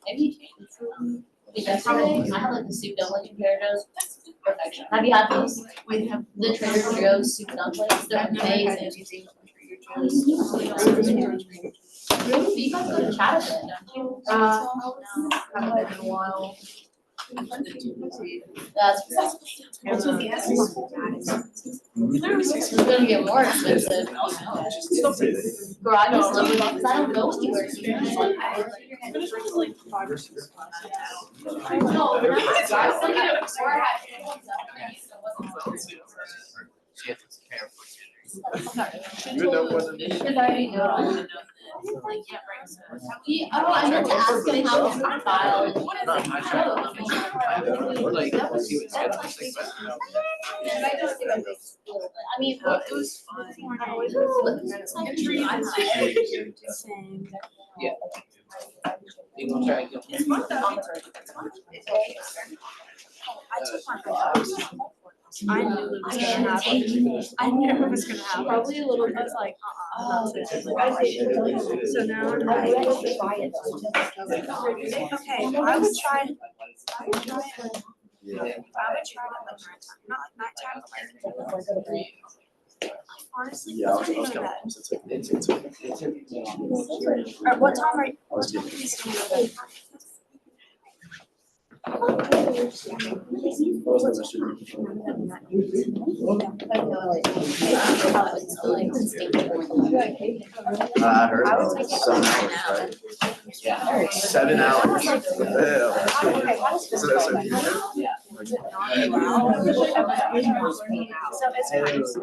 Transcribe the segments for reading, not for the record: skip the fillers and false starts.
Maybe yesterday, I had like the soup dumpling comparative. Perfection. Have you had those? We have The Trader Joe's soup dumplings, they're amazing. You guys go to Chattanooga, don't you? haven't been in a while. That's it's gonna get more expensive. Girl, I just love it because I don't go anywhere. No, but I was thinking it before I had kids. I meant to ask him how his file. I mean, it was fun. Yeah. You gonna try again? It's fun though. I took my dogs. I knew it was gonna happen. I knew it was gonna happen. Probably a little bit. I was like, not today. So now I'm like, okay, I would try it. I would try it. I would try it like nighttime, not like nighttime. Honestly, what's your bed? Alright, what time are you still in bed? I heard about it. 7 hours, right? Yeah. 7 hours. Yeah. So that's okay. So it's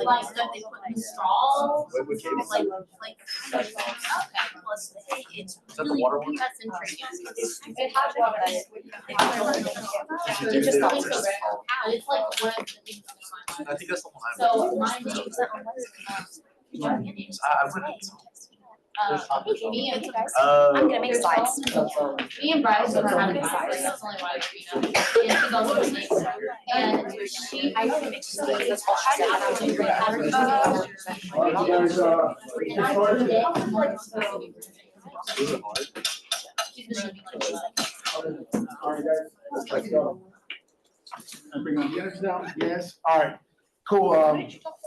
like that they put in straw. Like it's really that's intriguing. It has water. It's just like it's like one of the things. I think that's the one So my name's me and I'm gonna make slides. Me and Bryce are having slides. That's only why and she's also listening. And she I don't make slides. That's all she's Let's go. And bring on the energy down. Yes. All right. Cool.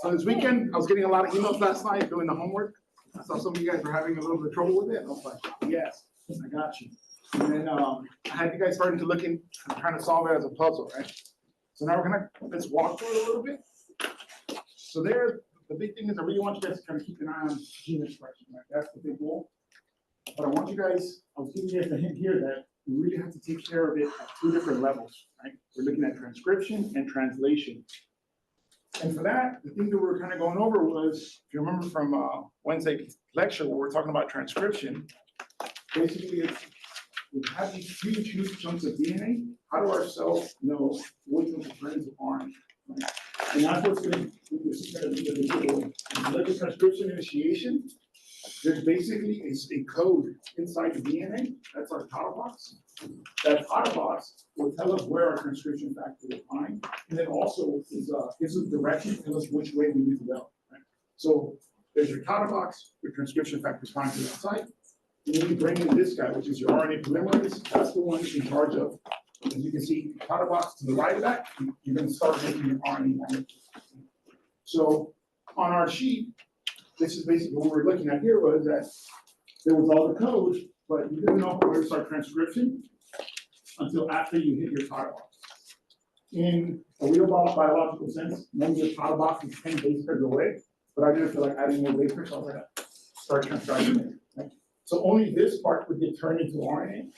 So this weekend, I was getting a lot of emails last night doing the homework. I saw some of you guys were having a little bit of trouble with it. I was like, yes, I got you. And then I had you guys starting to look in, trying to solve it as a puzzle, right? So now let's walk through it a little bit. So there, the big thing is I really want you guys to kind of keep an eye on gene expression, right? That's the big goal. But I want you guys, I was giving you guys a hint here that we really have to take care of it at 2 different levels, right? We're looking at transcription and translation. And for that, the thing that we were kind of going over was, if you remember from Wednesday's lecture where we're talking about transcription, basically it's, we have these huge chunks of DNA. How do our cells know which ones are friends of RNA? Right? And that's what's going to be the visual. Like the transcription initiation, there's basically a code inside the DNA. That's our title box. That title box will tell us where our transcription factor will find, and then also gives us direction, tells us which way we need to go. Right? So there's your title box, your transcription factor find to the site, and then you bring in this guy, which is your RNA polymerase. That's the one in charge of. As you can see, title box to the right of that, you're going to start making your RNA molecules. So on our sheet, this is basically what we were looking at here was that there was all the code, but you didn't know where to start transcription until after you hit your title box. In a real biological sense, maybe your title box is 10 base pairs away, but I didn't feel like adding more base pairs, so I was like, start transcribing it. Right? So only this part would get turned into RNA.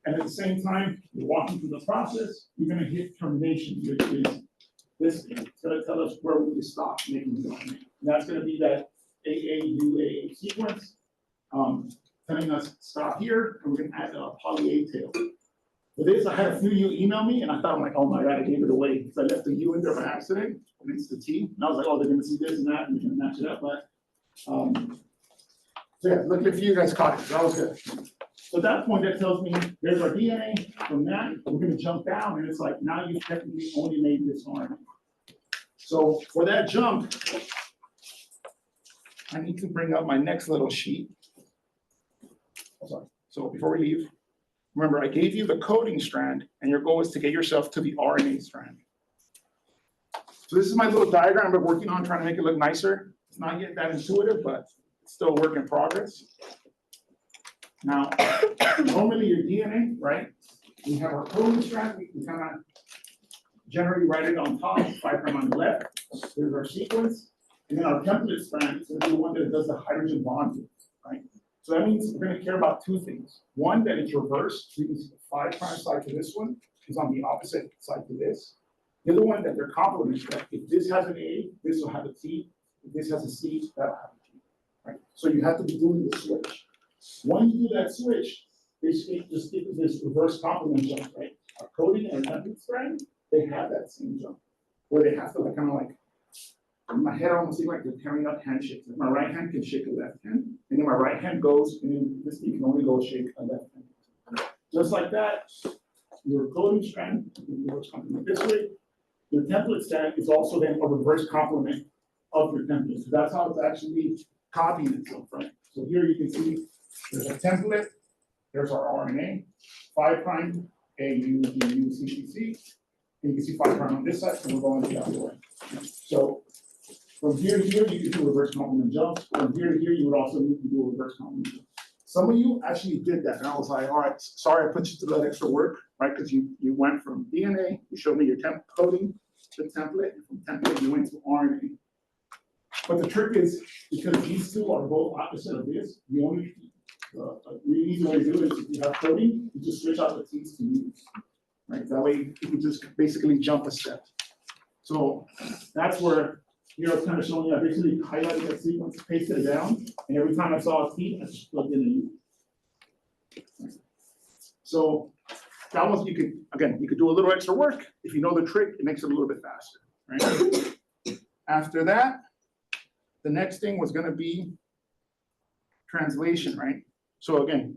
And at the same time, you're walking through the process, you're going to hit termination, which is this thing. It's going to tell us where we can stop making the RNA. And that's going to be that AAUA sequence, telling us stop here, and we're going to add a poly A tail. For this, I had a few of you email me, and I thought, I'm like, oh my God, I gave it away. Because I left the U in there by accident, and it's the T. And I was like, oh, they're going to see this and that, and they're going to match it up. But, so yeah, luckily for you guys caught it. So that was good. So at that point, that tells me there's our DNA. From that, we're going to jump down, and it's like, now you've technically only made this RNA. So for that jump, I need to bring up my next little sheet. Oh, sorry. So before we leave, remember I gave you the coding strand and your goal is to get yourself to the RNA strand. So this is my little diagram I've been working on, trying to make it look nicer. It's not yet that intuitive, but it's still a work in progress. Now, normally your DNA, right? We have our coding strand, we kind of generally write it on top, 5' on the left. There's our sequence. And then our template strand is the one that does the hydrogen bond, right? So that means we're going to care about two things. One, that it's reversed. So you can see the 5' side to this one is on the opposite side to this. The other one, that they're complements, that if this has an A, this will have a T. If this has a C, that'll have a T, right? So you have to be doing the switch. When you do that switch, basically just get this reverse complement jump, right? Our coding and our template strand, they have that same jump, where they have to like kind of like, in my head almost seems like they're carrying out handshakes. Like my right hand can shake a left hand, and then my right hand goes, and then this thing can only go shake a left hand. Just like that, your coding strand reverse complement this way. Your template strand is also then a reverse complement of your template. So that's how it's actually copying itself, right? So here you can see there's a template, there's our RNA, 5' A, U, G, U, C, C, C. And you can see 5' on this side, and we're going the other way. So from here to here, you can do reverse complement jumps. From here to here, you would also need to do a reverse complement jump. Some of you actually did that, and I was like, all right, sorry I put you through that extra work, right? Because you went from DNA, you showed me your coding to template, and from template you went to RNA. But the trick is, because these two are both opposite of this, the only really easy way to do it is if you have coding, you just switch out the T's to U's, right? That way you can just basically jump a step. So that's where here I was kind of showing you, I basically highlighted that sequence, pasted it down, and every time I saw a T, I just plugged in a U. So that was, you could do a little extra work. If you know the trick, it makes it a little bit faster, right? After that, the next thing was gonna be translation, right? So again,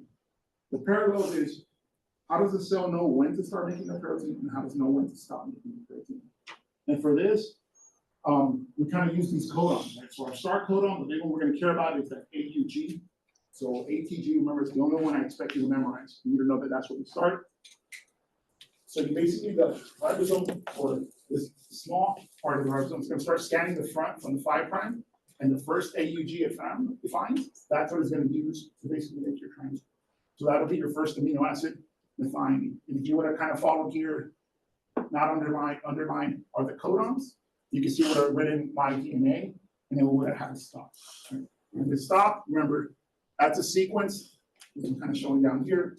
the parallel is, how does the cell know when to start making the protein, and how does it know when to stop making the protein? And for this, we kind of use these codons, right? So our start codon, the big one we're going to care about is that AUG. So ATG, remember, is the only one I expect you to memorize. You need to know that that's where we start. So you basically, the ribosome, or this small part of the ribosome, is going to start scanning the front from the 5', and the first AUG it finds, that's what it's going to use to basically make your transfer. So that'll be your first amino acid methionine. And if you would have kind of followed here, not underlined are the codons. You can see what are written my DNA, and then we would have had to stop. Right? And to stop, remember, that's a sequence, which I'm kind of showing down here.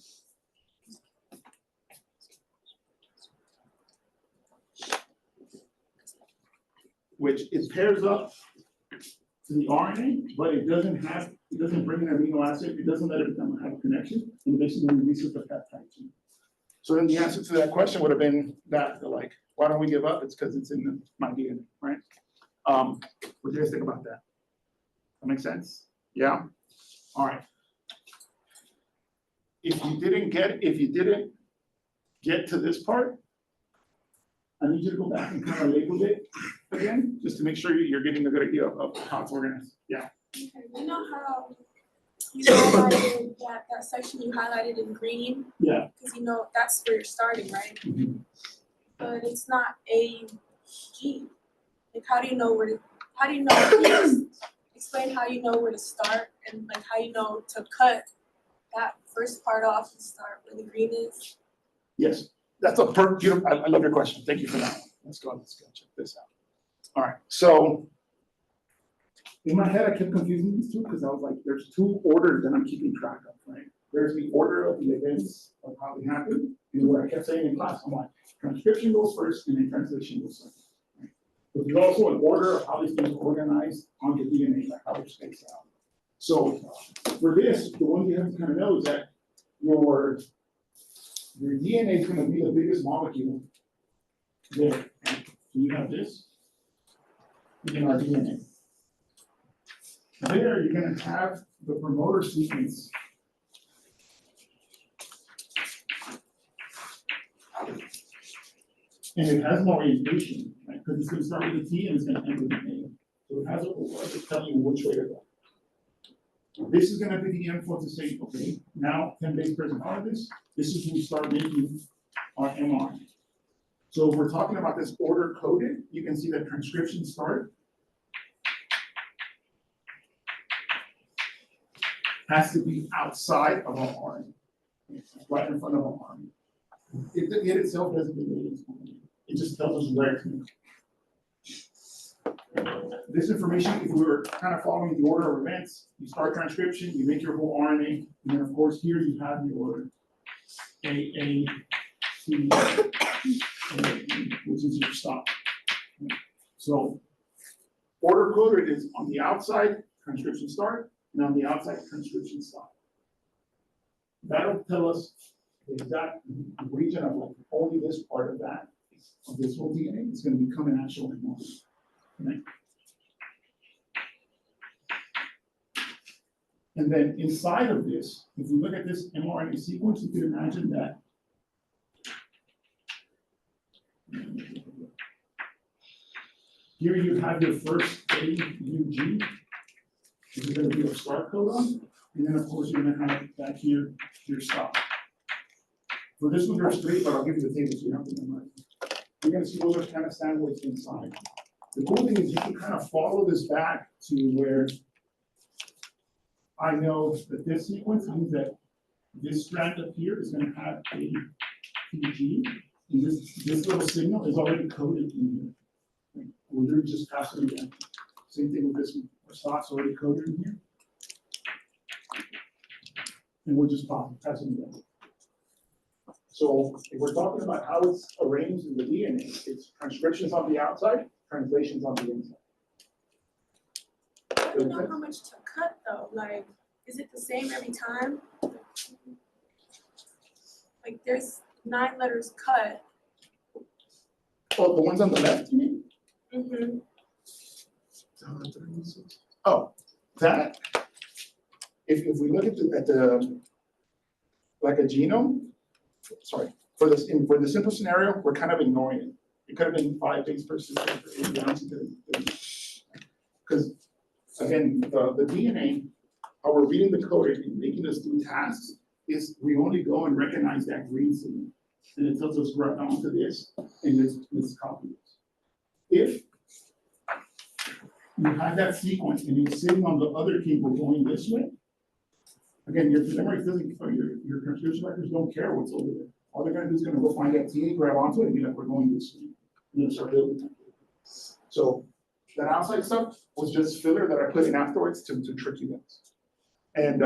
Which it pairs up to the RNA, but it doesn't bring an amino acid, it doesn't let it have a connection, and basically releases the peptide chain. So then the answer to that question would have been that, like, why don't we give up? It's because it's in my DNA, right? What do you guys think about that? That makes sense? Yeah? All right. If you didn't get to this part, I need you to go back and kind of label it again, just to make sure you're getting a good idea of how it's organized. Yeah. Okay, you know how you highlighted that section you highlighted in green? Yeah. Because you know that's where you're starting, right? Mm-hmm. But it's not A, G. Like, how do you know please explain how you know where to start, and like how you know to cut that first part off and start where the green is? Yes, that's a beautiful. I love your question. Thank you for that. Let's go check this out. All right, so in my head, I kept confusing these two because I was like, there's two orders that I'm keeping track of, right? There's the order of the events of how they happen, and what I kept saying in class, I'm like, transcription goes first, and then translation goes second. Right? But there's also an order of how these things are organized on the DNA, like how they're spaced out. So for this, the one you have to kind of know is that your DNA is going to be the biggest molecule there. So you have this in our DNA. There, you're going to have the promoter sequence. And it has no orientation, right? Because it's going to start with a T and it's going to end with an A. So it has a telling you which way to go. this is gonna be the info to say, okay, now 10 base pairs in front of this is when we start making our mRNA. So if we're talking about this order coded, you can see that transcription start has to be outside of our RNA, right in front of our RNA. It itself doesn't mean it just tells us where to go. This information, if we were kind of following the order of events, you start transcription, you make your whole RNA, and then of course here you have your A, C, which is your stop. So order coded is on the outside, transcription start, and on the outside, transcription stop. That'll tell us the exact region of like only this part of that, of this whole DNA, is going to become an actual mRNA. Okay? And then inside of this, if we look at this mRNA sequence, you can imagine that here you have your first AUG, which is going to be your start codon, and then of course you're going to have back here your stop. For this one, there's 3, but I'll give you the table so you have to memorize. You're going to see those are kind of sandwiched inside. The cool thing is you can kind of follow this back to where I know that this sequence means that this strand up here is going to have a PG, and this little signal is already coded in here. We'll do just pass it again. Same thing with this one. Our stop's already coded in here. And we'll just pass it again. So if we're talking about how it's arranged in the DNA, it's transcriptions on the outside, translations on the inside. I don't know how much to cut though. Like, is it the same every time? Like, there's 9 letters cut. Oh, the ones on the left, you mean? Mm-hmm. Oh, that. If we look at the like a genome, sorry, for the simple scenario, we're kind of ignoring it. It could have been 5 base per sequence, because again, the DNA, how we're reading the code and making us do tasks is we only go and recognize that green signal, and it tells us right onto this, and let's copy this. If you have that sequence and it's sitting on the other cable going this way, again, your memory doesn't, or your transcription records don't care what's over there. All they're gonna do is gonna go find that TA, grab onto it, and be like, we're going this way. And then start building that. So that outside stuff was just filler that I put in afterwards to trick you guys. And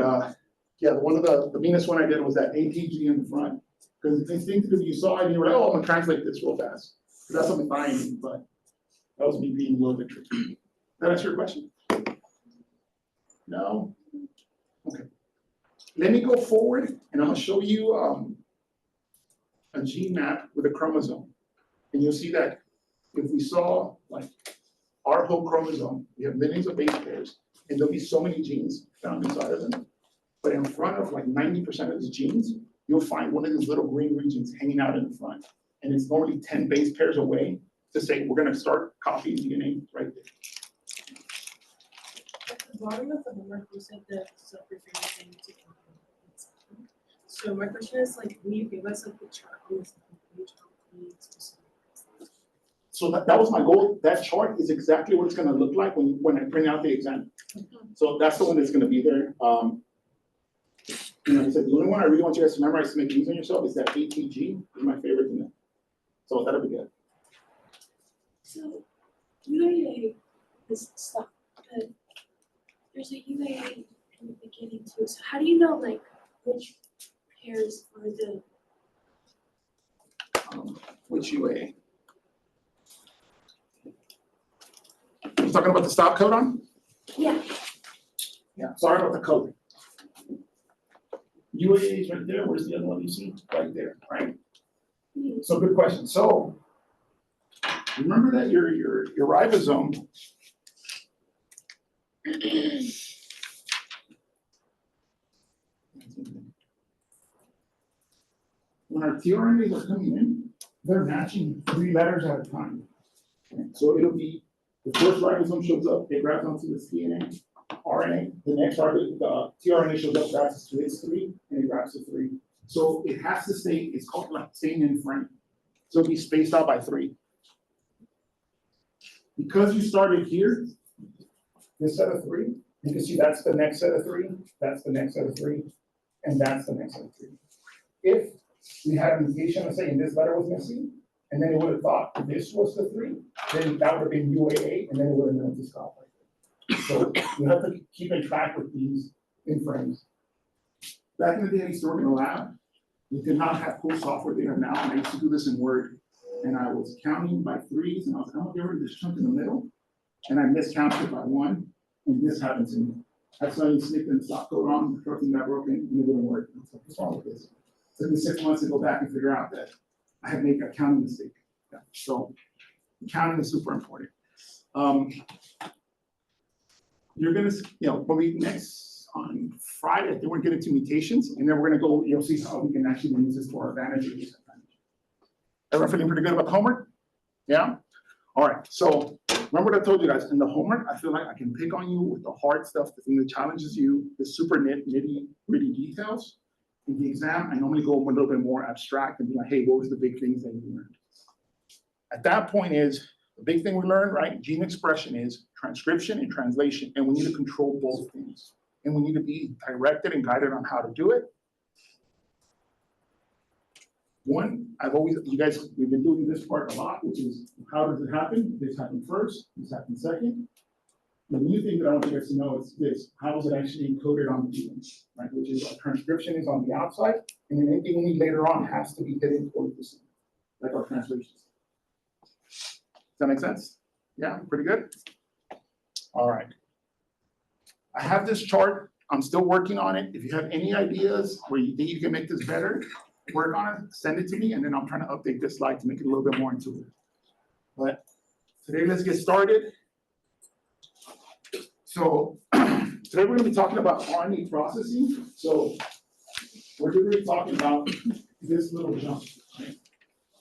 yeah, one of the meanest one I did was that ATG in the front. Because instinctively you saw it and you were like, oh, I'm gonna translate this real fast. That's something fine, but that was me being a little bit tricky. That answer your question? No? Okay. Let me go forward and I'm gonna show you a gene map with a chromosome. And you'll see that if we saw like our whole chromosome, we have millions of base pairs, and there'll be so many genes found inside of them. But in front of like 90% of these genes, you'll find one of these little green regions hanging out in the front. And it's normally 10 base pairs away to say, we're gonna start copying DNA right there. At the bottom of the homework, you said the subprefix thing to include. So my question is, like, will you give us like the chart on this page of the specific? So that was my goal. That chart is exactly what it's gonna look like when I print out the exam. So that's the one that's gonna be there. You know, I said the only one I really want you guys to memorize to make it easy on yourself is that ATG is my favorite in there. So that'll be good. So UAA is stuff, but there's a UAA in the beginning too. So how do you know like which pairs are the Which UAA? You're talking about the stop codon? yeah. Yeah, sorry about the code. UAA is right there. Where's the other one you see? Right there, right? So good question. So remember that your ribosome when our tRNAs are coming in, they're matching 3 letters at a time. So it'll be the first ribosome shows up, it grabs onto this DNA, RNA, the next RNA, the tRNA shows up, grabs to its 3, and it grabs the 3. So it has to stay, it's called like staying in frame. So it'll be spaced out by 3. Because you started here, this set of 3, you can see that's the next set of 3, that's the next set of 3, and that's the next set of 3. If we had a mutation, let's say, and this letter was missing, and then it would have thought this was the 3, then that would have been UAA, and then it would have known to stop right there. So you have to keep in track with these in frames. Back in the day, I used to work in a lab. We did not have cool software they have now, and I used to do this in Word. And I was counting by 3s, and I was like, I'm gonna get rid of this chunk in the middle, and I miscounted it by 1, and this happened to me. I saw you snipped in the stop code on, the protein got broken, and it wouldn't work. I was like, what's wrong with this? It took me 6 months to go back and figure out that I had made a counting mistake. Yeah. So counting is super important. You're gonna, when we next on Friday, I think we're getting to mutations, and then we're gonna go, you'll see how we can actually use this to our advantage. Everyone feeling pretty good about the homework? Yeah? All right, so remember what I told you guys, in the homework, I feel like I can pick on you with the hard stuff, the thing that challenges you, the super nitty-gritty details. In the exam, I normally go a little bit more abstract and be like, hey, what was the big things that you learned? At that point is, the big thing we learned, right? Gene expression is transcription and translation, and we need to control both things. And we need to be directed and guided on how to do it. One, we've been doing this part a lot, which is how does it happen? This happened first, this happened second. The new thing that I want you guys to know is this: how is it actually encoded on the genome, right? Which is our transcription is on the outside, and then anything we need later on has to be hidden towards the center, like our translations. Does that make sense? Yeah, pretty good. All right. I have this chart. I'm still working on it. If you have any ideas where you think you can make this better, work on it, send it to me, and then I'm trying to update this slide to make it a little bit more intuitive. But today, let's get started. So today we're going to be talking about RNA processing. So we're going to be talking about this little jump.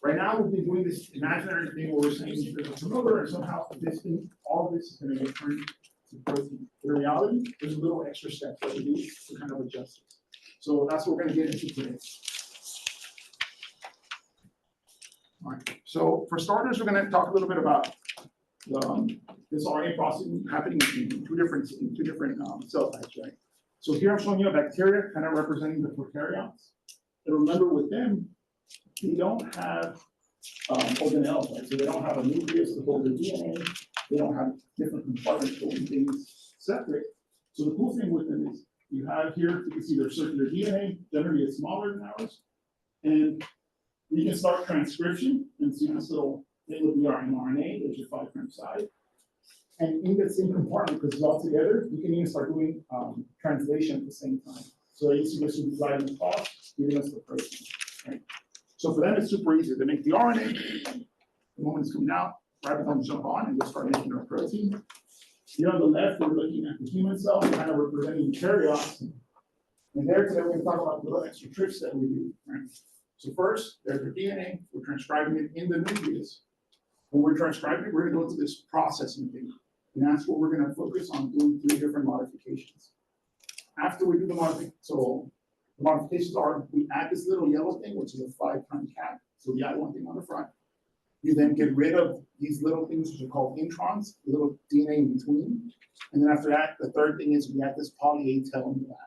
Right now, we've been doing this imaginary thing where we're saying there's a promoter, and somehow this thing, all this is going to get turned to protein. In reality, there's a little extra step that we do to kind of adjust it. So that's what we're going to get into today. All right. So for starters, we're going to talk a little bit about this RNA processing happening in two different cell types, right? So here I'm showing you a bacteria, kind of representing the prokaryotes. And remember, with them, they don't have organelles, right? So they don't have a nucleus to hold their DNA. They don't have different compartments holding things separate. So the cool thing with them is you have here, you can see their circular DNA. Generally, it's smaller than ours, and we can start transcription and see this little thing would be our mRNA. There's your 5' side. And in the same compartment, because it's all together, you can even start doing translation at the same time. So you see this would be right in the cross, giving us the protein, right? So for them, it's super easy. They make the RNA, the moment it's coming out, ribosomes jump on and they start making our protein. Here on the left, we're looking at the human cell, kind of representing eukaryotes. And there today, we're going to talk about the little extra tricks that we do, right? So first, there's our DNA. We're transcribing it in the nucleus. When we're transcribing it, we're going to go into this processing thing. And that's what we're going to focus on, doing 3 different modifications. After we do the modification, so the modifications are, we add this little yellow thing, which is a 5' cap. So we add one thing on the front. You then get rid of these little things, which are called introns, the little DNA in between. And then after that, the third thing is we add this poly A tail in the back.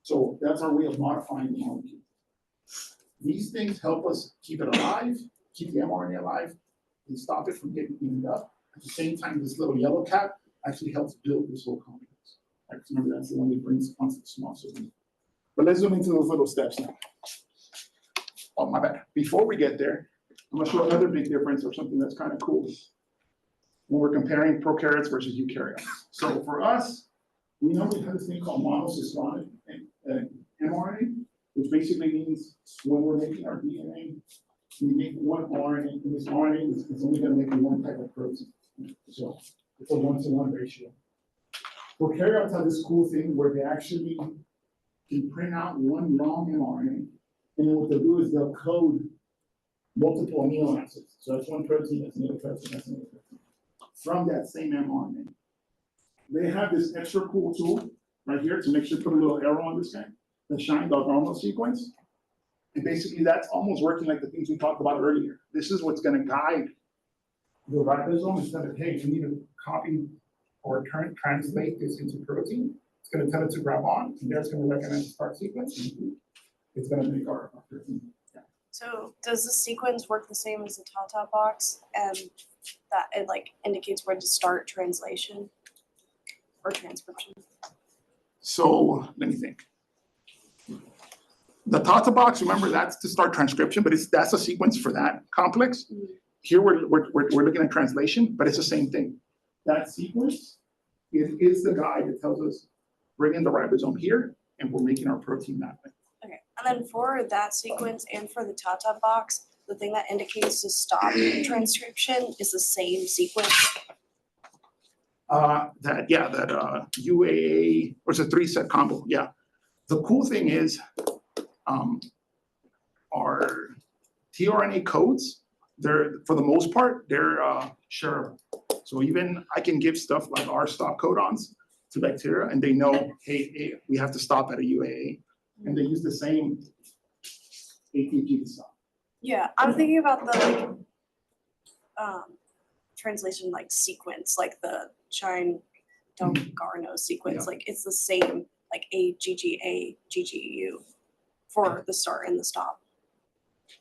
So that's our way of modifying the molecule. These things help us keep it alive, keep the mRNA alive, and stop it from getting eaten up. At the same time, this little yellow cap actually helps build this whole complex. Right? Remember, that's the one that brings onto the small signal. But let's zoom into those little steps now. Oh, my bad. Before we get there, I'm going to show another big difference or something that's kind of cool when we're comparing prokaryotes versus eukaryotes. So for us, we normally have this thing called monocystonic mRNA, which basically means when we're making our DNA, we make one RNA, and this RNA is only going to make one type of protein. So it's a 1-to-1 ratio. Prokaryotes have this cool thing where they actually can print out one long mRNA, and then what they'll do is they'll code multiple amino acids. So that's one protein, that's another protein, that's another protein, from that same mRNA. they have this extra cool tool right here to make sure to put a little arrow on this guy that shines the normal sequence. And basically that's almost working like the things we talked about earlier. This is what's gonna guide the ribosome instead of, hey, you need to copy or translate this into protein. It's gonna tell it to grab on, and there it's gonna recognize the start sequence. And it's gonna make our protein. Yeah. So does the sequence work the same as the Tata box, and that it like indicates where to start translation or transcription? So let me think. The Tata box, remember, that's to start transcription, but that's a sequence for that complex. Here we're looking at translation, but it's the same thing. That sequence is the guide that tells us bring in the ribosome here, and we're making our protein that way. Okay, and then for that sequence and for the Tata box, the thing that indicates to stop transcription is the same sequence. That UAA, or it's a 3-set combo, yeah. The cool thing is, our tRNA codes, they're, for the most part, they're shareable. So even I can give stuff like our stop codons to bacteria, and they know, hey, we have to stop at a UAA, and they use the same ATG to stop. Yeah, I'm thinking about the like, translation like sequence, like the Chine Dongarno sequence, Yeah. like it's the same, like AGGA, GGU for the start and the stop.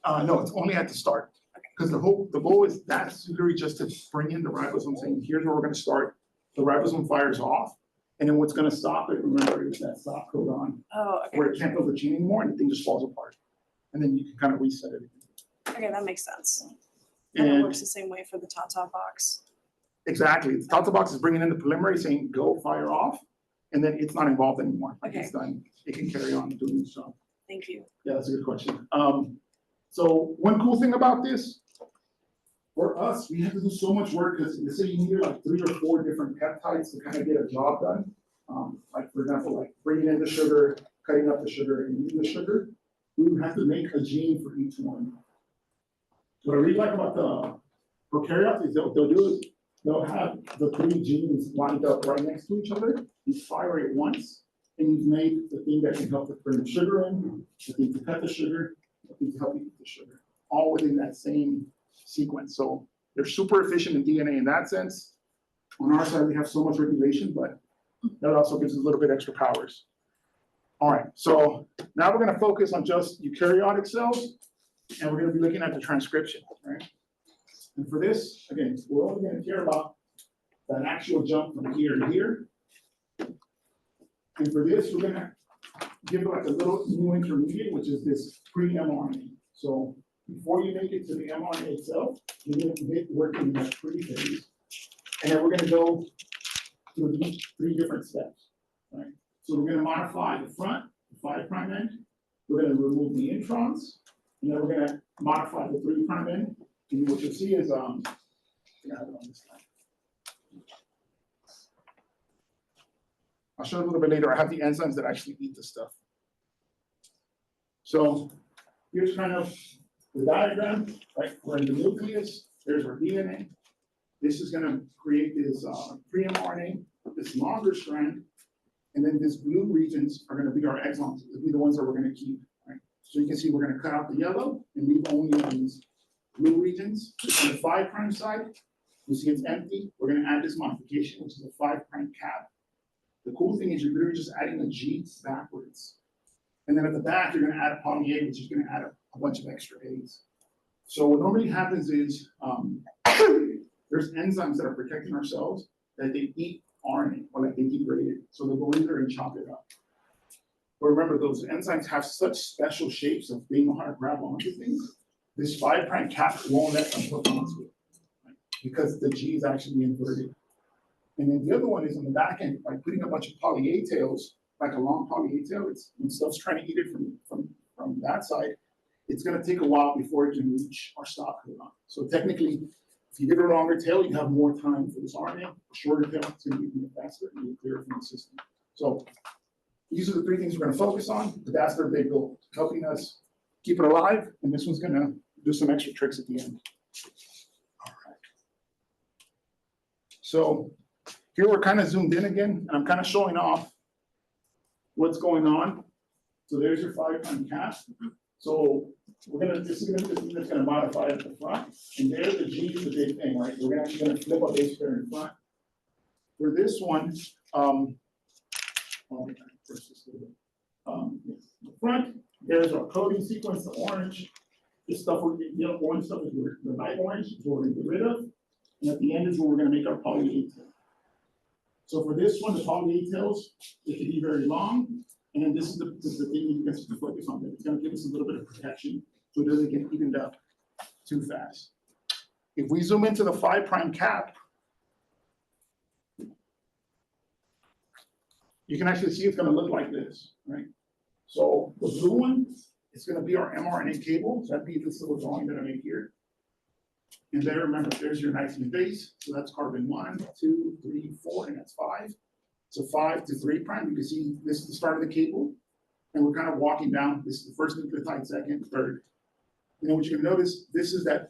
No, it's only at the start. Because the goal is that's literally just to bring in the ribosome, saying, here's where we're gonna start. The ribosome fires off, and then what's gonna stop it, remember, is that stop codon, Oh, okay. where it can't build the chain anymore, and the thing just falls apart. And then you can kind of reset it. Okay, that makes sense. And it And works the same way for the Tata box. exactly, the Tata box is bringing in the polymerase, saying, go fire off, and then it's not involved anymore. Okay. It's done, it can carry on doing its job. Thank you. Yeah, that's a good question. So one cool thing about this, for us, we have to do so much work because let's say you need like 3 or 4 different peptides to kind of get a job done. Like for example, like bringing in the sugar, cutting up the sugar, and using the sugar. We would have to make a gene for each one. What I really like about the prokaryotes is they'll do is they'll have the 3 genes lined up right next to each other. You fire it once, and you've made the thing that can help to bring the sugar in, the thing to cut the sugar, the thing to help you eat the sugar, all within that same sequence. So they're super efficient in DNA in that sense. On our side, we have so much regulation, but that also gives us a little bit extra powers. All right, so now we're gonna focus on just eukaryotic cells, and we're gonna be looking at the transcription, right? And for this, again, we're only gonna care about that actual jump from here to here. And for this, we're gonna give it like a little new intermediate, which is this pre-mRNA. So before you make it to the mRNA itself, you're gonna get working in that pre-phase. And then we're gonna go through these 3 different steps, right? So we're gonna modify the front, the 5' end. We're gonna remove the introns, and then we're gonna modify the 3' end. And what you'll see is, I have it on this slide. I'll show you a little bit later. I have the enzymes that actually eat the stuff. So here's kind of the diagram, right? We're in the nucleus. There's our DNA. This is going to create this pre-mRNA, this longer strand, and then these blue regions are going to be our exons. They'll be the ones that we're going to keep, right? So you can see we're going to cut out the yellow and leave only these blue regions. On the 5' side, you see it's empty. We're going to add this modification, which is a 5' cap. The cool thing is you're literally just adding a G backwards. And then at the back, you're going to add a poly A, which is going to add a bunch of extra A's. So what normally happens is there's enzymes that are protecting our cells that they eat RNA, or like they degrade it. So they'll go in there and chop it up. But remember, those enzymes have such special shapes of being able to grab onto things. This 5' cap won't let them hook onto it, right? Because the G is actually inverted. And then the other one is on the back end, by putting a bunch of poly A tails, like a long poly A tail, it's when stuff's trying to eat it from that side, it's going to take a while before it can reach our stop codon. So technically, if you give it a longer tail, you have more time for this RNA. A shorter tail, it's going to be faster and you clear it from the system. So these are the 3 things we're going to focus on, but that's their big goal, helping us keep it alive. And this one's going to do some extra tricks at the end. All right. So Here we're kind of zoomed in again, and I'm kind of showing off what's going on. So there's your 5' cap. So this is gonna be the thing that's gonna modify at the front, and there the G is the big thing, right? We're actually gonna flip a base pair in front. For this one, the front, there's our coding sequence, the orange. This stuff, orange stuff is the light orange, is what we're gonna get rid of. And at the end is where we're gonna make our poly A tail. So for this one, the poly A tails, it can be very long. And then this is the thing you guys have to focus on. It's gonna give us a little bit of protection so it doesn't get evened up too fast. If we zoom into the 5' cap, you can actually see it's gonna look like this, right? So the blue one is gonna be our mRNA cable. So that'd be this little drawing that I made here. And there, remember, there's your nitrogen base. So that's carbon 1, 2, 3, 4, and that's 5. So 5 to 3', you can see this is the start of the cable. And we're kind of walking down. This is the first nucleotide, second, third. And then what you can notice, this is that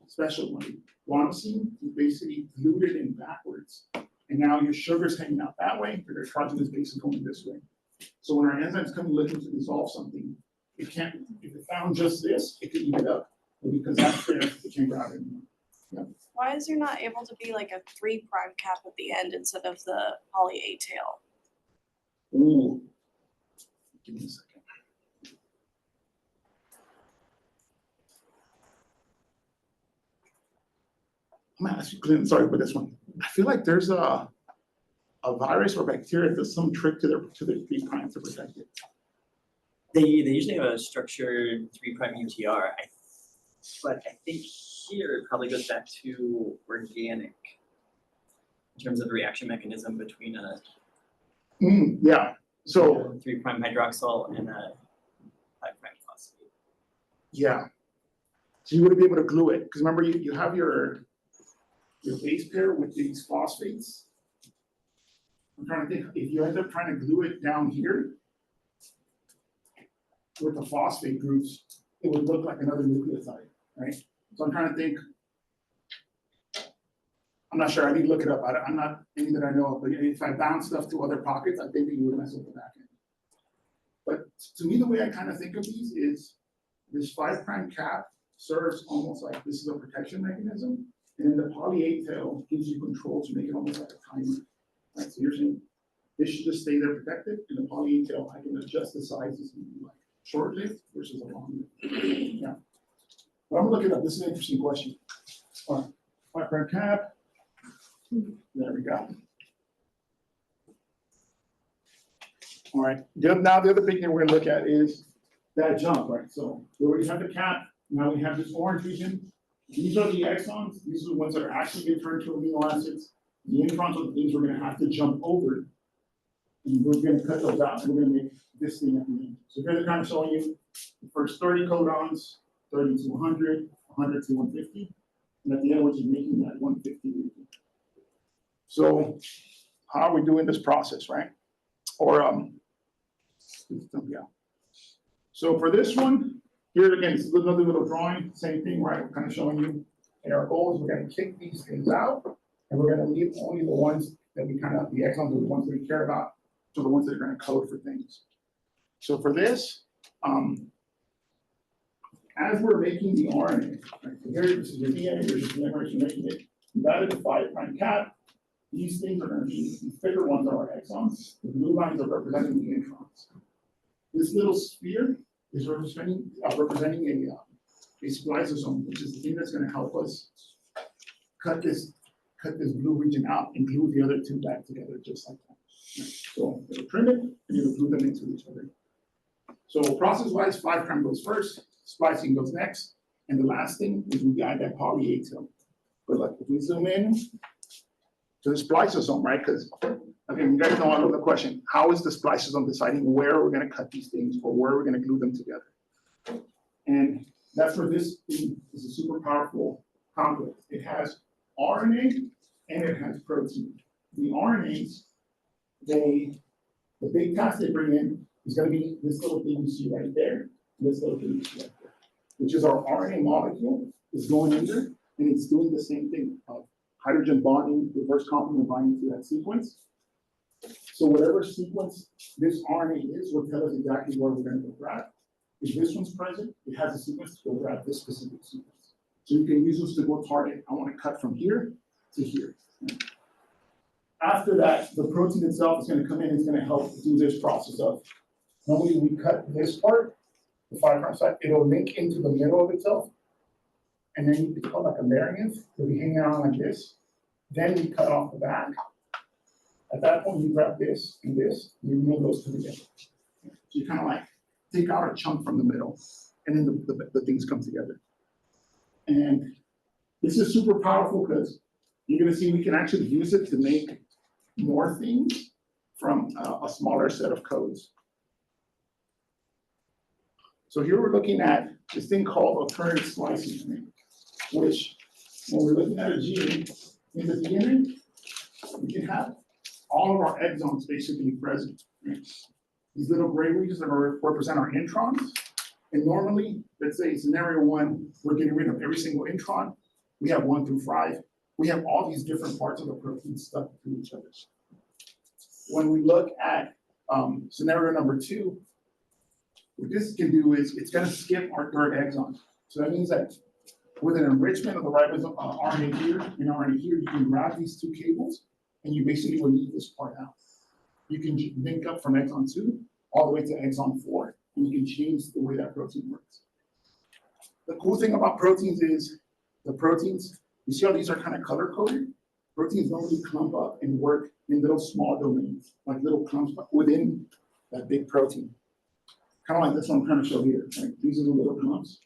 special one. Guanosine, you basically glued it in backwards. And now your sugar's hanging out that way, but your nitrogenous base is going this way. So when our enzymes come looking to dissolve something, it can't, if it found just this, it could eat it up. But because that's there, it can't go out anymore. Yeah. Why is there not able to be like a 3' cap at the end instead of the poly A tail? Ooh. Give me a second. I'm gonna ask you, Clint, sorry for this one. I feel like there's a virus or bacteria that does some trick to their 3' to protect it. They usually have a structured 3' UTR, but I think here it probably goes back to organic in terms of the reaction mechanism between a yeah. So 3' hydroxyl and a 5' phosphate. Yeah. So you wouldn't be able to glue it because remember you have your base pair with these phosphates. I'm trying to think if you end up trying to glue it down here with the phosphate groups, it would look like another nucleotide, right? So I'm trying to think. I'm not sure. I need to look it up. I'm not any that I know of, but if I bound stuff to other pockets, I think you would mess up the back end. But to me, the way I kind of think of these is this 5' cap serves almost like this is a protection mechanism, and then the poly A tail gives you control to make it almost like a timer. Right? So you're saying this should just stay there protected, and the poly A tail I can adjust the sizes and like short lived versus a long lived. Yeah. But I'm gonna look it up. This is an interesting question. All right, 5' cap. There we go. All right. Now the other big thing we're gonna look at is that jump, right? So we already have the cap. Now we have this orange region. These are the exons. These are the ones that are actually getting turned to amino acids. The introns are the things we're gonna have to jump over. And we're gonna cut those out. And we're gonna make this thing at the end. So here they're kind of showing you the first 30 codons, 30 to 100, 100 to 150. And at the end, we're just making that 150 region. So how are we doing this process, right? Or yeah. So for this one, here again, it's another little drawing, same thing, right? We're kind of showing you, and our goal is we're going to kick these things out, and we're going to leave only the ones that we kind of, the exons are the ones that we care about, so the ones that are going to code for things. So for this, as we're making the RNA, right? So here, this is your DNA, this is the mRNA you're making it. You've added the 5' cap. These things are going to be, the thicker ones are our exons. The blue lines are representing the introns. This little sphere is representing a spliceosome, which is the thing that's going to help us cut this blue region out and glue the other two back together, just like that. Right. So it'll trim it and it'll glue them into each other. So process-wise, 5' goes first, splicing goes next, and the last thing is we add that poly A tail. But like if we zoom in to the spliceosome, right? Because again, you guys know I love the question: how is the spliceosome deciding where we're going to cut these things or where we're going to glue them together? And that's where this thing is a super powerful complex. It has RNA and it has protein. The RNAs, the big task they bring in is going to be this little thing you see right there, and this little thing you see right there, which is our RNA molecule is going in there and it's doing the same thing of hydrogen bonding, reverse complement binding to that sequence. So whatever sequence this RNA is will tell us exactly where we're going to go grab. If this one's present, it has a sequence to go grab this specific sequence. So you can use this to go target, I want to cut from here to here. After that, the protein itself is going to come in and it's going to help do this process of, normally we cut this part, the 5' side, it'll link into the middle of itself. And then it's called like a variant, it'll be hanging around like this. Then we cut off the back. At that point, you grab this and this, and you remove those two together. So you kind of like take out a chunk from the middle, and then the things come together. And this is super powerful because you're gonna see we can actually use it to make more things from a smaller set of codes. So here we're looking at this thing called alternative splicing, which when we're looking at a gene, in the beginning, we can have all of our exons basically present. Right? These little gray regions that represent our introns. And normally, let's say scenario 1, we're getting rid of every single intron. We have 1 through 5. We have all these different parts of the protein stuck to each other. When we look at scenario number 2, what this can do is it's going to skip our third exon. So that means that with an enrichment of the ribosome RNA here and RNA here, you can grab these 2 cables and you basically will leave this part out. You can link up from exon 2 all the way to exon 4, and you can change the way that protein works. The cool thing about proteins is the proteins, you see how these are kind of color coded? Proteins normally clump up and work in little small domains, like little clumps within that big protein. Kind of like this one I'm trying to show here. Right? These are the little clumps.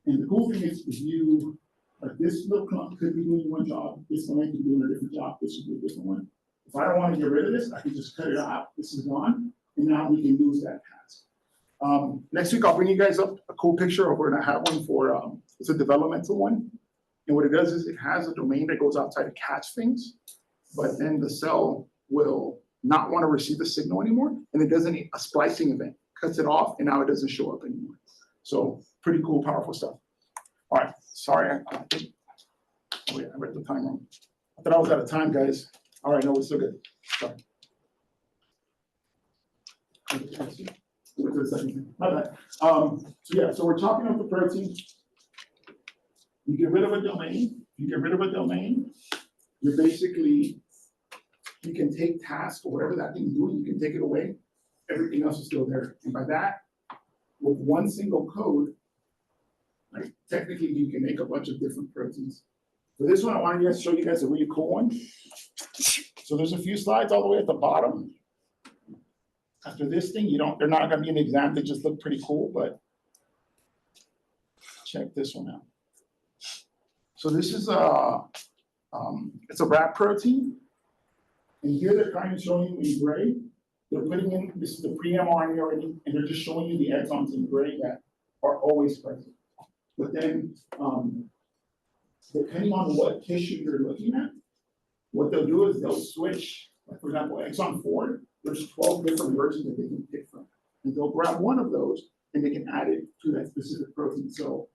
And the cool thing is you, like this little clump could be doing one job, this one might be doing a different job, this would be a different one. If I don't want to get rid of this, I can just cut it out. This is gone, and now we can lose that task. Next week, I'll bring you guys up a cool picture of where I have one for, it's a developmental one. And what it does is it has a domain that goes outside to catch things, but then the cell will not want to receive the signal anymore, and it does a splicing event, cuts it off, and now it doesn't show up anymore. So pretty cool, powerful stuff. All right, sorry, oh yeah, I read the time wrong. I thought I was out of time, guys. All right, no, we're still good. Sorry. My bad. So yeah, so we're talking about the protein. You get rid of a domain. You get rid of a domain. You're basically, you can take tasks or whatever that thing is doing, you can take it away. Everything else is still there. And by that, with one single code, like technically you can make a bunch of different proteins. For this one, I wanted to show you guys a really cool one. So there's a few slides all the way at the bottom. After this thing, they're not gonna be an exam, they just look pretty cool, but check this one out. So this is it's a rat protein. And here they're kind of showing you in gray. They're putting in, this is the pre-mRNA already, and they're just showing you the exons in gray that are always present. But then, depending on what tissue you're looking at, what they'll do is they'll switch. Like for example, exon 4, there's 12 different versions that they can pick from. And they'll grab one of those and they can add it to that specific protein. So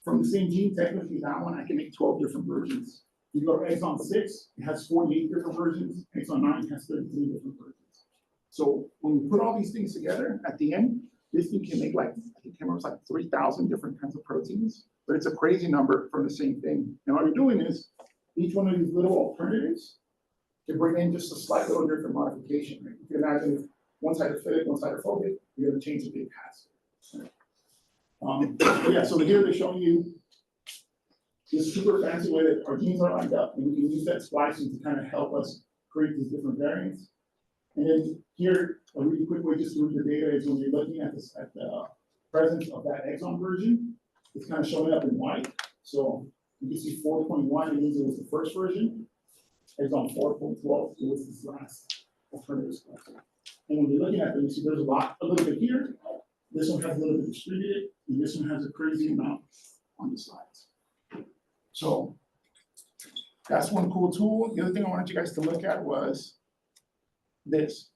from the same gene, technically that one, I can make 12 different versions. You go to exon 6, it has 48 different versions. Exon 9 has 33 different versions. So when you put all these things together, at the end, this thing can make like, I think it was like 3,000 different kinds of proteins, but it's a crazy number for the same thing. And what you're doing is, each one of these little alternatives can bring in just a slight little different modification. Right? You can imagine if one side is phobic, one side is phobic, you're going to change the big pass. Yeah, so here they're showing you this super fancy way that our genes are lined up, and we can use that splicing to kind of help us create these different variants. And then here, a really quick way just to read the data is when you're looking at this at the presence of that exon version, it's kind of showing up in white. So you can see 4.1, it means it was the first version. Exon 4.12, it was this last alternative splicing. And when you're looking at them, you see there's a little bit here. This one has a little bit distributed, and this one has a crazy amount on the sides. So that's one cool tool. The other thing I wanted you guys to look at was this,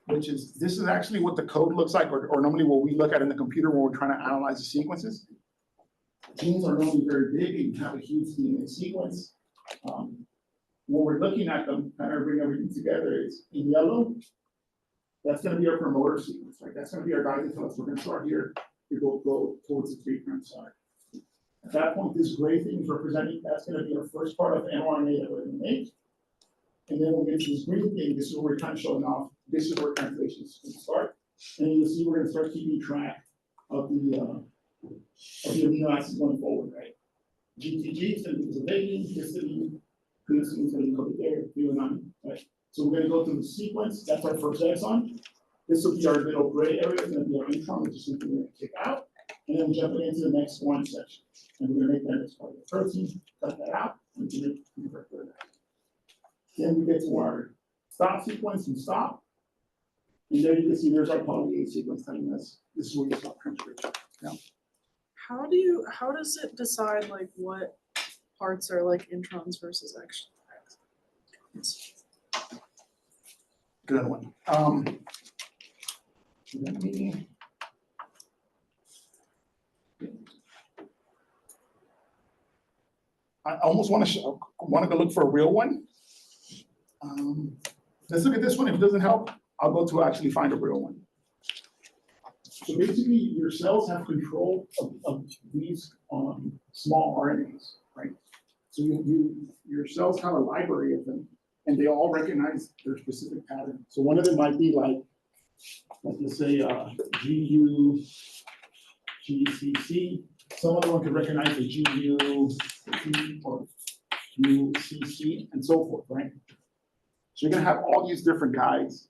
which is, this is actually what the code looks like, or normally what we look at in the computer when we're trying to analyze the sequences. genes are normally very big and have a huge DNA sequence. When we're looking at them, kind of bring everything together, is in yellow, that's gonna be our promoter sequence, right? That's gonna be our guide to tell us we're gonna start here, we go towards the 3' side. At that point, this gray thing is representing, that's gonna be our first part of mRNA that we're gonna make. And then when we get to this green thing, this is where we're kind of showing off, this is where translation is gonna start. And you'll see we're gonna start keeping track of the amino acids going forward, right? GTG is gonna be disobeying, histidine, glycine is gonna be coded there, threonine, right? So we're gonna go through the sequence, that's our first exon. This will be our little gray area, it's gonna be our intron, which is something we're gonna kick out. And then jumping into the next one section. And we're gonna make that as part of the protein, cut that out, and convert that. Then we get to our stop sequence and stop. And there you can see there's our poly A sequence telling us this is where you stop transcription. How does it decide like what parts are like introns versus exons? Good one. Let me. I almost want to go look for a real one. Let's look at this one. If it doesn't help, I'll go to actually find a real one. So basically, your cells have control of these small RNAs, right? So your cells have a library of them, and they all recognize their specific pattern. So one of them might be like let's say GU, GCC. Some other one could recognize the GU, or UCC, and so forth, right? So you're gonna have all these different guides,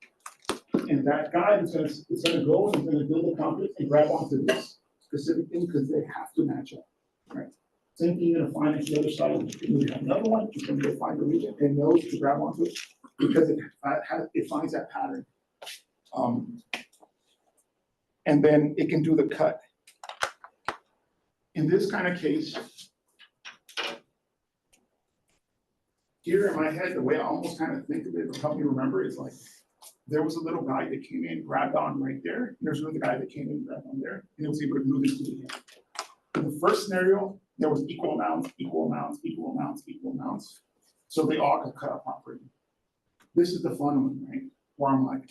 and that guide is gonna go and it's gonna build a complex and grab onto this specific thing because they have to match up, right? Same thing you're gonna find at the other side. You have another one, it's gonna go find the region and knows to grab onto it because it finds that pattern. And then it can do the cut. In this kind of case, here in my head, the way I almost kind of think of it, or help me remember, is like there was a little guy that came in, grabbed on right there, and there's another guy that came in, grabbed on there, and it was able to move into the end. In the first scenario, there was equal amounts, equal amounts, equal amounts, equal amounts, so they all got cut up properly. This is the fun one, right? Where I'm like,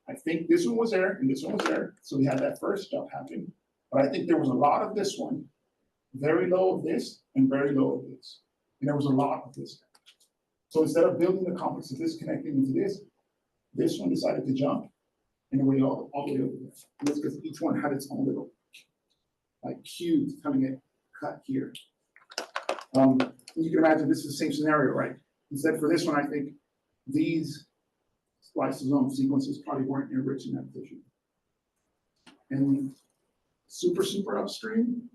I think this one was there and this one was there, so we had that first jump happen. But I think there was a lot of this one, very low of this, and very low of this. And there was a lot of this. So instead of building the complex of this connecting into this one decided to jump and it went all the way over there. And that's because each one had its own little like cubes coming in, cut here. You can imagine this is the same scenario, right? Instead for this one, I think these lysosome sequences probably weren't enriched in that tissue. And super upstream,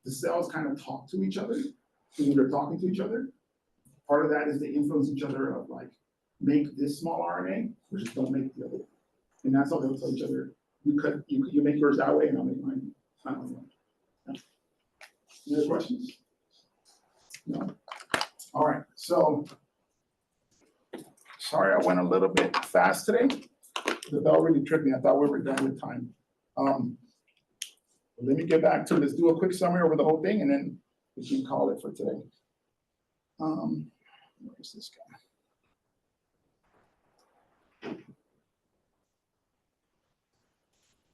the cells kind of talk to each other. And when they're talking to each other, part of that is they influence each other of like, make this small RNA, or just don't make the other. And that's how they'll tell each other, you make yours that way and I'll make mine. Any other questions? No? All right, so, sorry I went a little bit fast today. The bell really tripped me. I thought we were done with time. Let me get back to it. Let's do a quick summary over the whole thing and then we can call it for today. Where's this guy?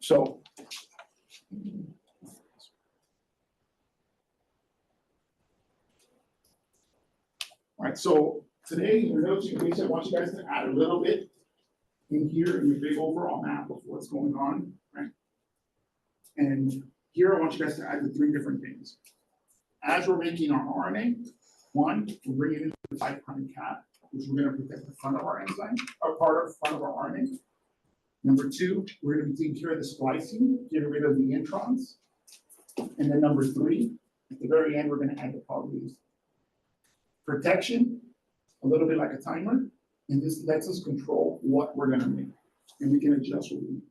So, all right, so today in your notes, I want you guys to add a little bit in here in the big overall map of what's going on, right? And here I want you guys to add the 3 different things. As we're making our RNA, 1, we're bringing in the 5' cap, which we're going to protect the front of our enzyme, or part of front of our RNA. Number 2, we're going to be taking care of the splicing, getting rid of the introns. And then number 3, at the very end, we're going to add the polys. Protection, a little bit like a timer, and this lets us control what we're going to make, and we can adjust what we need.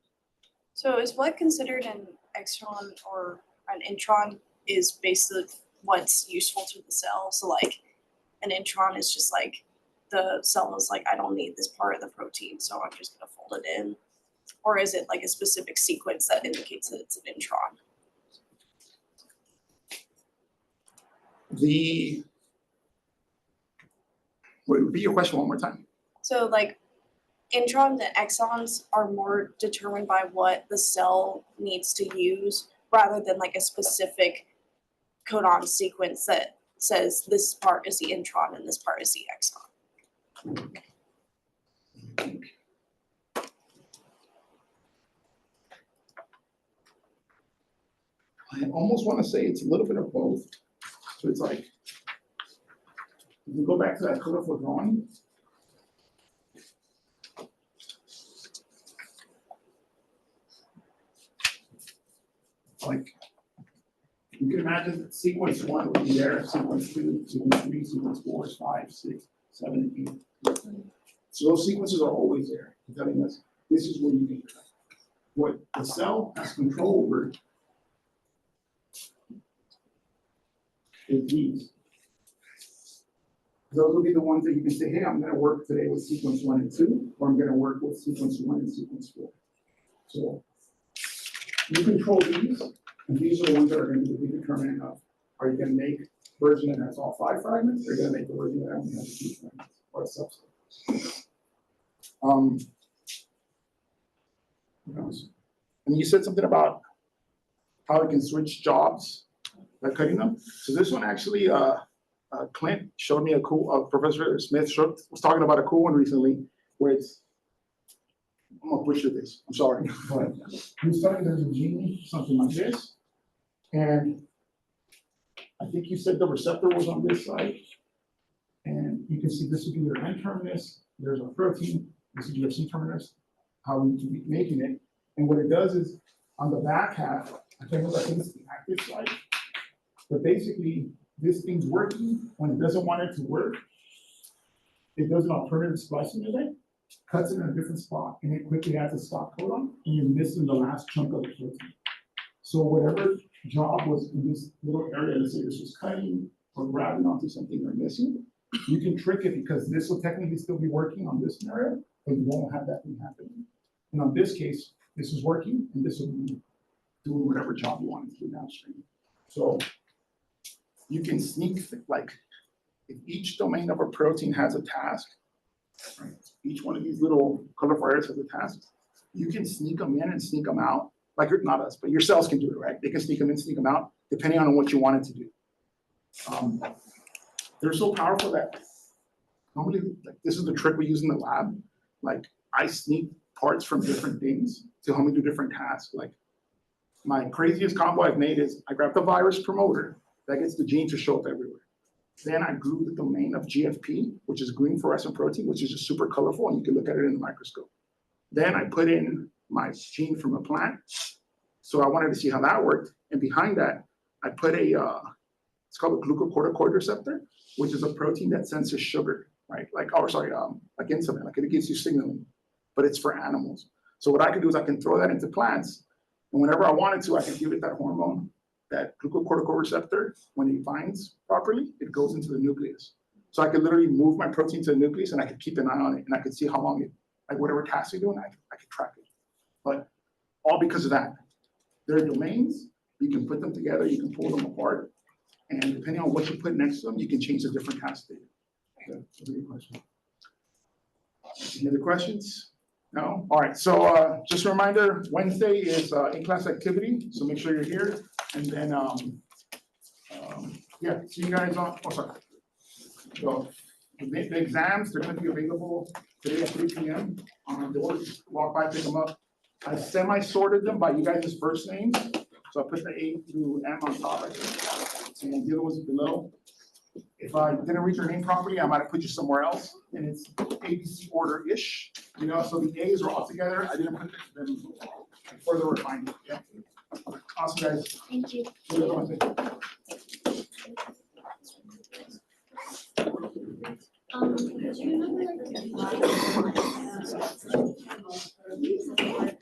So is what considered an exon or an intron is basically what's useful to the cell? So like an intron is just like the cell is like, I don't need this part of the protein, so I'm just gonna fold it in. Or is it like a specific sequence that indicates that it's an intron? Repeat your question one more time. So like introns and exons are more determined by what the cell needs to use rather than like a specific codon sequence that says this part is the intron and this part is the exon. I almost want to say it's a little bit of both. So it's like, if we go back to that colorful drawing. Like, you can imagine that sequence 1 would be there, sequence 2, sequence 3, sequence 4, 5, 6, 7, and 8. So those sequences are always there, telling us this is where you get what the cell has control over is these. Those will be the ones that you can say, hey, I'm gonna work today with sequence 1 and 2, or I'm gonna work with sequence 1 and sequence 4. So you control these, and these are the ones that are going to be the determinant of, are you going to make a version that has all 5 fragments, or are you going to make a version that only has 2 fragments, or a subset? What else? And you said something about how it can switch jobs by cutting them. So this one actually, Clint showed me a cool, Professor Smith was talking about a cool one recently, where it's, I'm gonna butcher this, I'm sorry, but he was talking there's a gene, something like this, and I think you said the receptor was on this side, and you can see this would be their N-terminus, there's a protein, this would be your C-terminus, how we can be making it, and what it does is, on the back half, I think it's the active side, but basically, this thing's working, when it doesn't want it to work, it does an alternative splicing event, cuts it in a different spot, and it quickly adds a stop codon, and you're missing the last chunk of the protein. So whatever job was in this little area, let's say this was cutting or grabbing onto something you're missing, you can trick it because this will technically still be working on this area, but you won't have that thing happening. And on this case, this is working, and this will be doing whatever job you want it to do downstream. So you can sneak, like, if each domain of a protein has a task, right? Each one of these little colorful areas has a task. You can sneak them in and sneak them out. Like, not us, but your cells can do it, right? They can sneak them in, sneak them out, depending on what you want it to do. They're so powerful that normally, like, this is the trick we use in the lab. Like, I sneak parts from different things to help me do different tasks. Like, my craziest combo I've made is I grab the virus promoter that gets the gene to show up everywhere. Then I grew the domain of GFP, which is green fluorescent protein, which is just super colorful, and you can look at it in the microscope. Then I put in my gene from a plant. So I wanted to see how that worked. And behind that, I put it's called a glucocorticoid receptor, which is a protein that senses sugar, right? Like insulin, like it gives you signaling, but it's for animals. So what I can do is I can throw that into plants, and whenever I wanted to, I can give it that hormone, that glucocorticoid receptor. When it binds properly, it goes into the nucleus. So I could literally move my protein to the nucleus, and I could keep an eye on it, and I could see how long it, like whatever task you're doing, I could track it. But all because of that. There are domains, you can put them together, you can pull them apart, and depending on what you put next to them, you can change the different task data. That's a good question. Any other questions? No? All right, so just a reminder, Wednesday is in-class activity, so make sure you're here. And then, yeah, see you guys on, sorry. So the exams, they're gonna be available today at 3 p.m. on the doors. Walk by, pick them up. I semi-sorted them by you guys' first names. So I put the A through M on top, and the other ones below. If I didn't read your name properly, I might have put you somewhere else, and it's ABC order-ish, you know, so the A's are all together. I didn't put them further refined. Yeah. Awesome, guys. Thank you. Do you remember like